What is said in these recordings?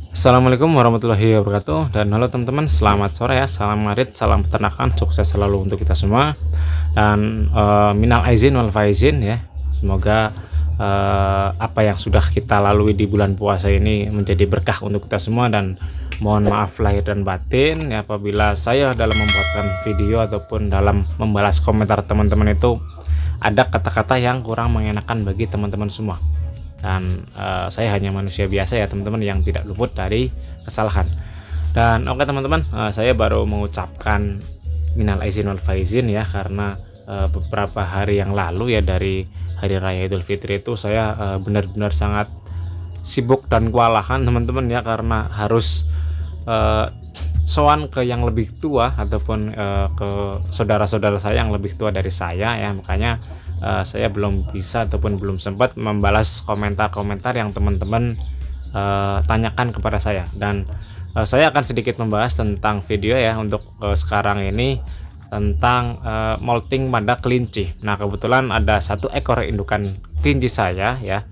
Assalamualaikum warahmatullahi wabarakatuh. Dan halo teman-teman, selamat sore ya. Salam marit, salam peternakan, sukses selalu untuk kita semua. Dan minal aizin wal faizin ya. Semoga apa yang sudah kita lalui di bulan puasa ini menjadi berkah untuk kita semua. Dan mohon maaf lahir dan batin ya, apabila saya dalam membuatkan video ataupun dalam membalas komentar teman-teman itu ada kata-kata yang kurang mengenakan bagi teman-teman semua. Dan saya hanya manusia biasa ya teman-teman, yang tidak luput dari kesalahan. Dan oke teman-teman, saya baru mengucapkan minal aizin wal faizin ya, karena beberapa hari yang lalu ya, dari hari raya Idul Fitri itu saya benar-benar sangat sibuk dan kewalahan teman-teman ya, karena harus sowan ke yang lebih tua ataupun ke saudara-saudara saya yang lebih tua dari saya ya. Makanya saya belum bisa ataupun belum sempat membalas komentar-komentar yang teman-teman tanyakan kepada saya. Dan saya akan sedikit membahas tentang video ya untuk sekarang ini, tentang molting pada kelinci. Nah, kebetulan ada satu ekor indukan kelinci saya ya,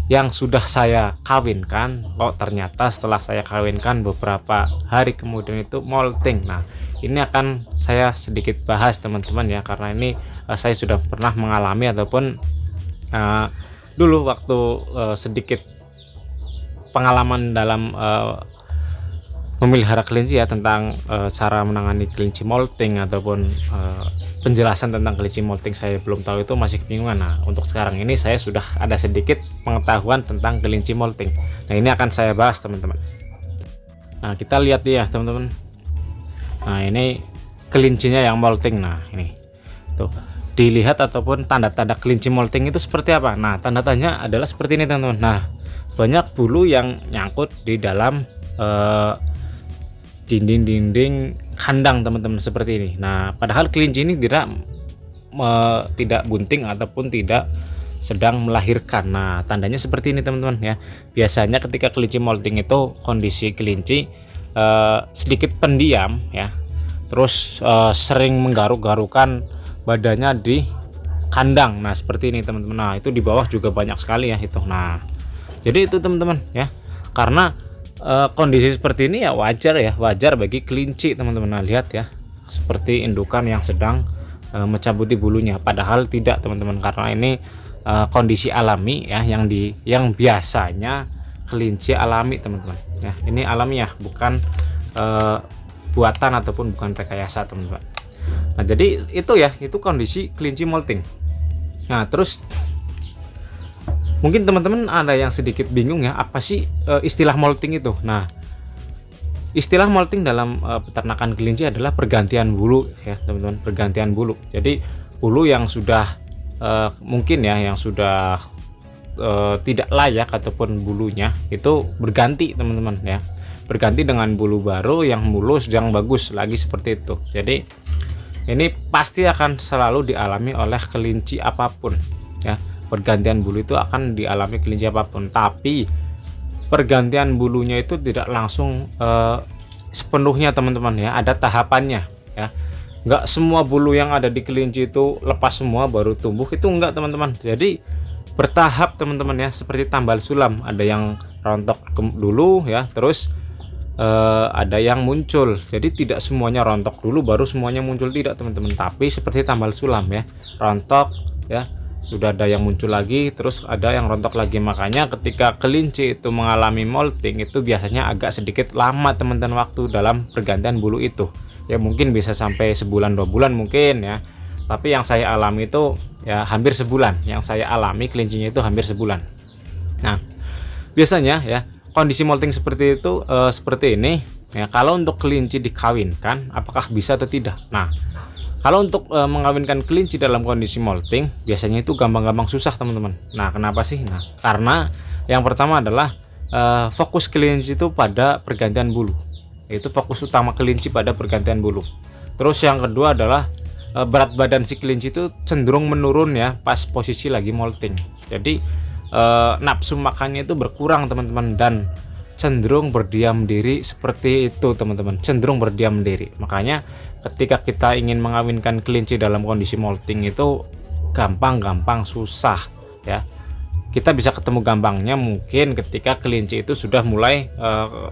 yang sudah saya kawinkan. Ternyata setelah saya kawinkan beberapa hari kemudian itu molting. Nah, ini akan saya sedikit bahas teman-teman ya, karena ini saya sudah pernah mengalami ataupun dulu waktu sedikit pengalaman dalam memelihara kelinci ya, tentang cara menangani kelinci molting ataupun penjelasan tentang kelinci molting saya belum tahu, itu masih kebingungan. Nah, untuk sekarang ini saya sudah ada sedikit pengetahuan tentang kelinci molting. Nah, ini akan saya bahas teman-teman. Nah, kita lihat ya teman-teman. Nah, ini kelincinya yang molting. Nah, ini tuh dilihat ataupun tanda-tanda kelinci molting itu seperti apa. Nah, tanda-tandanya adalah seperti ini teman-teman. Nah, banyak bulu yang nyangkut di dalam dinding-dinding kandang teman-teman, seperti ini. Nah, padahal kelinci ini tidak bunting ataupun tidak sedang melahirkan. Nah, tandanya seperti ini teman-teman ya. Biasanya ketika kelinci molting itu kondisi kelinci sedikit pendiam ya, terus sering menggaruk-garukan badannya di kandang. Nah, seperti ini teman-teman. Nah, itu di bawah juga banyak sekali ya itu. Nah, jadi itu teman-teman ya, karena kondisi seperti ini ya wajar bagi kelinci teman-teman. Nah, lihat ya, seperti indukan yang sedang mencabuti bulunya, padahal tidak teman-teman, karena ini kondisi alami ya, yang biasanya kelinci alami teman-teman ya. Ini alamiah, bukan buatan ataupun bukan rekayasa teman-teman. Nah, jadi itu ya, itu kondisi kelinci molting. Nah, terus mungkin teman-teman ada yang sedikit bingung ya, apa sih istilah molting itu. Nah, istilah molting dalam peternakan kelinci adalah pergantian bulu ya teman-teman, pergantian bulu. Jadi bulu yang sudah mungkin ya, yang sudah tidak layak ataupun bulunya itu berganti teman-teman ya, berganti dengan bulu baru yang mulus, yang bagus lagi, seperti itu. Jadi ini pasti akan selalu dialami oleh kelinci apapun ya, pergantian bulu itu akan dialami kelinci apapun. Tapi pergantian bulunya itu tidak langsung sepenuhnya teman-teman ya, ada tahapannya ya. Enggak semua bulu yang ada di kelinci itu lepas semua baru tumbuh, itu enggak teman-teman. Jadi bertahap teman-teman ya, seperti tambal sulam, ada yang rontok dulu ya, terus ada yang muncul. Jadi tidak semuanya rontok dulu baru semuanya muncul, tidak teman-teman, tapi seperti tambal sulam ya, rontok ya, sudah ada yang muncul lagi, terus ada yang rontok lagi. Makanya ketika kelinci itu mengalami molting itu biasanya agak sedikit lama teman-teman waktu dalam pergantian bulu itu ya, mungkin bisa sampai sebulan 2 bulan mungkin ya, tapi yang saya alami itu ya hampir sebulan. Yang saya alami kelincinya itu hampir sebulan. Nah, biasanya ya kondisi molting seperti itu seperti ini ya. Kalau untuk kelinci dikawinkan, apakah bisa atau tidak? Nah, kalau untuk mengawinkan kelinci dalam kondisi molting biasanya itu gampang-gampang susah teman-teman. Nah, kenapa sih? Nah, karena yang pertama adalah fokus kelinci itu pada pergantian bulu. Itu fokus utama kelinci pada pergantian bulu. Terus yang kedua adalah berat badan si kelinci itu cenderung menurun ya pas posisi lagi molting. Jadi nafsu makannya itu berkurang teman-teman, dan cenderung berdiam diri, seperti itu teman-teman, cenderung berdiam diri. Makanya ketika kita ingin mengawinkan kelinci dalam kondisi molting itu gampang-gampang susah ya. kita bisa ketemu gampangnya mungkin ketika kelinci itu sudah mulai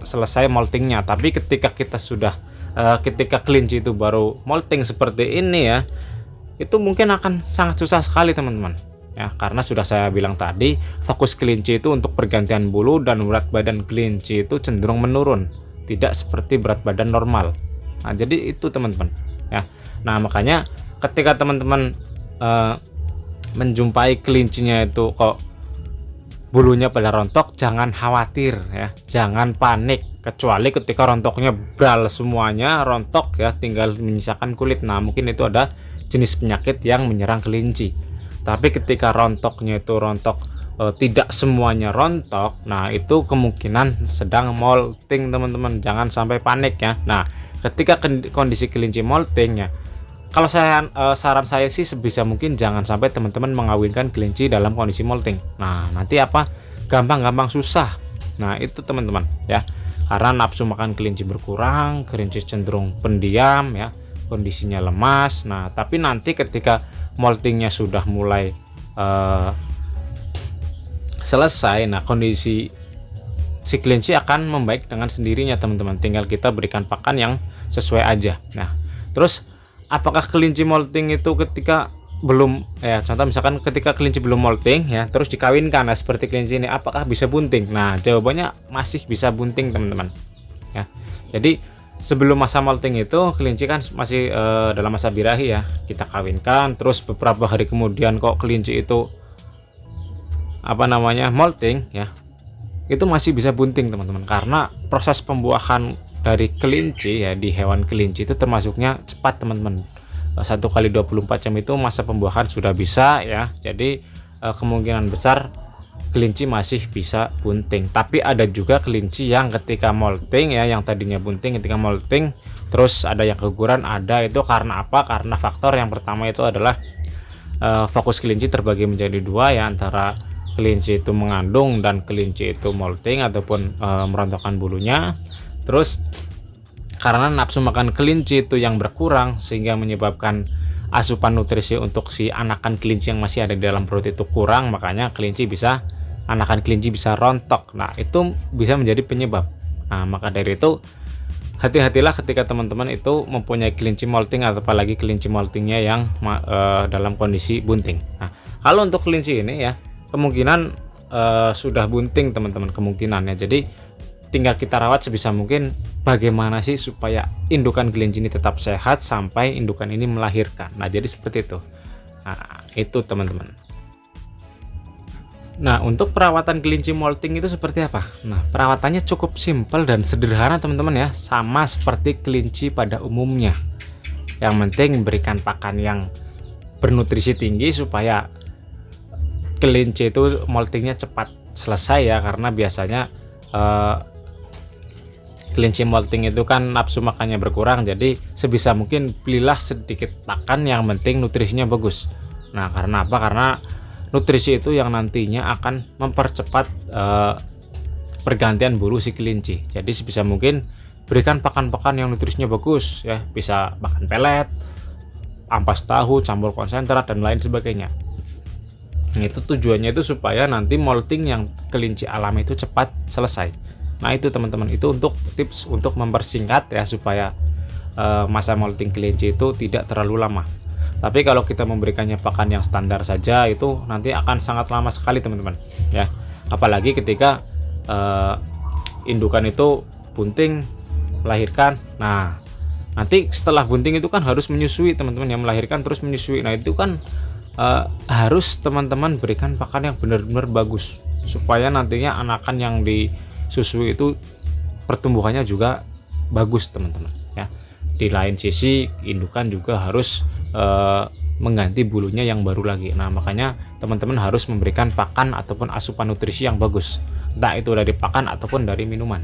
selesai moltingnya. Tapi ketika kita sudah ketika kelinci itu baru molting seperti ini ya, itu mungkin akan sangat susah sekali teman-teman ya, karena sudah saya bilang tadi, fokus kelinci itu untuk pergantian bulu dan berat badan kelinci itu cenderung menurun, tidak seperti berat badan normal. Nah jadi itu teman-teman ya. Nah makanya ketika teman-teman menjumpai kelincinya itu kok bulunya pada rontok, jangan khawatir ya, jangan panik, kecuali ketika rontoknya bral semuanya rontok ya, tinggal menyisakan kulit. Nah mungkin itu ada jenis penyakit yang menyerang kelinci. Tapi ketika rontoknya itu rontok tidak semuanya rontok, nah itu kemungkinan sedang molting teman-teman, jangan sampai panik ya. Nah ketika kondisi kelinci molting ya, kalau saya saran saya sih sebisa mungkin jangan sampai teman-teman mengawinkan kelinci dalam kondisi molting. Nah nanti apa, gampang-gampang susah. Nah itu teman-teman ya, karena nafsu makan kelinci berkurang, kelinci cenderung pendiam ya, kondisinya lemas. Nah tapi nanti ketika moltingnya sudah mulai selesai, nah kondisi si kelinci akan membaik dengan sendirinya teman-teman, tinggal kita berikan pakan yang sesuai aja. Nah terus apakah kelinci molting itu ketika belum ya, contoh misalkan ketika kelinci belum molting ya, terus dikawinkan, nah seperti kelinci ini, apakah bisa bunting? Nah jawabannya masih bisa bunting teman-teman ya. Jadi sebelum masa molting itu kelinci kan masih dalam masa birahi ya, kita kawinkan, terus beberapa hari kemudian kok kelinci itu apa namanya molting ya, itu masih bisa bunting teman-teman, karena proses pembuahan dari kelinci ya, di hewan kelinci itu termasuknya cepat teman-teman. 1 kali 24 jam itu masa pembuahan sudah bisa ya. Jadi kemungkinan besar kelinci masih bisa bunting. Tapi ada juga kelinci yang ketika molting ya, yang tadinya bunting ketika molting terus ada yang keguguran. Ada, itu karena apa? Karena faktor yang pertama itu adalah fokus kelinci terbagi menjadi dua ya, antara kelinci itu mengandung dan kelinci itu molting ataupun merontokkan bulunya. Terus karena nafsu makan kelinci itu yang berkurang sehingga menyebabkan asupan nutrisi untuk si anakan kelinci yang masih ada di dalam perut itu kurang, makanya anakan kelinci bisa rontok. Nah itu bisa menjadi penyebab. Nah maka dari itu hati-hatilah ketika teman-teman itu mempunyai kelinci molting, atau apalagi kelinci moltingnya yang dalam kondisi bunting. Nah kalau untuk kelinci ini ya, kemungkinan sudah bunting teman-teman, kemungkinan ya. Jadi tinggal kita rawat sebisa mungkin bagaimana sih supaya indukan kelinci ini tetap sehat sampai indukan ini melahirkan. Nah jadi seperti itu. Nah itu teman-teman. Nah untuk perawatan kelinci molting itu seperti apa? Nah perawatannya cukup simpel dan sederhana teman-teman ya, sama seperti kelinci pada umumnya. Yang penting berikan pakan yang bernutrisi tinggi supaya kelinci itu moltingnya cepat selesai ya, karena biasanya kelinci molting itu kan nafsu makannya berkurang, jadi sebisa mungkin belilah sedikit pakan yang penting nutrisinya bagus. Nah karena apa? Karena nutrisi itu yang nantinya akan mempercepat pergantian bulu si kelinci. Jadi sebisa mungkin berikan pakan-pakan yang nutrisinya bagus ya, bisa makan pelet, ampas tahu, campur konsentrat dan lain sebagainya. Itu tujuannya itu supaya nanti molting yang kelinci alami itu cepat selesai. Nah itu teman-teman, itu untuk tips untuk mempersingkat ya, supaya masa molting kelinci itu tidak terlalu lama. Tapi kalau kita memberikannya pakan yang standar saja itu nanti akan sangat lama sekali teman-teman ya. Apalagi ketika indukan itu bunting, melahirkan. Nah nanti setelah bunting itu kan harus menyusui teman-teman, yang melahirkan terus menyusui. Nah itu kan harus teman-teman berikan pakan yang benar-benar bagus, supaya nantinya anakan yang disusui itu pertumbuhannya juga bagus teman-teman ya. Di lain sisi indukan juga harus mengganti bulunya yang baru lagi. Nah makanya teman-teman harus memberikan pakan ataupun asupan nutrisi yang bagus, entah itu dari pakan ataupun dari minuman.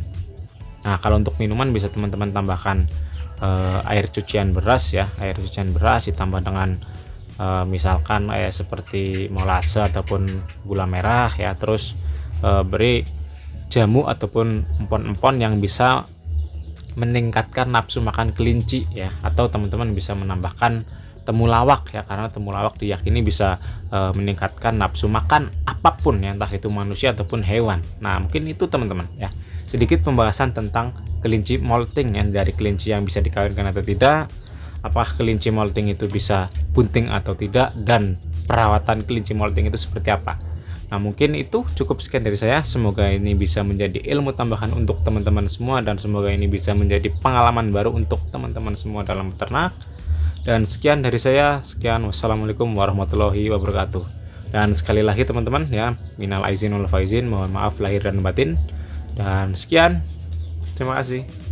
Nah kalau untuk minuman bisa teman-teman tambahkan air cucian beras ya, air cucian beras ditambah dengan misalkan seperti molase ataupun gula merah ya. Terus beri jamu ataupun empon-empon yang bisa meningkatkan nafsu makan kelinci ya, atau teman-teman bisa menambahkan temulawak ya, karena temulawak diyakini bisa meningkatkan nafsu makan apapun ya, entah itu manusia ataupun hewan. Nah mungkin itu teman-teman ya, sedikit pembahasan tentang kelinci molting ya, dari kelinci yang bisa dikawinkan atau tidak, apakah kelinci molting itu bisa bunting atau tidak, dan perawatan kelinci molting itu seperti apa. Nah mungkin itu cukup sekian dari saya, semoga ini bisa menjadi ilmu tambahan untuk teman-teman semua, dan semoga ini bisa menjadi pengalaman baru untuk teman-teman semua dalam beternak. Dan sekian dari saya, sekian, wassalamualaikum warahmatullahi wabarakatuh. Dan sekali lagi teman-teman ya, minal aizin wal faizin, mohon maaf lahir dan batin. Dan sekian, terima kasih.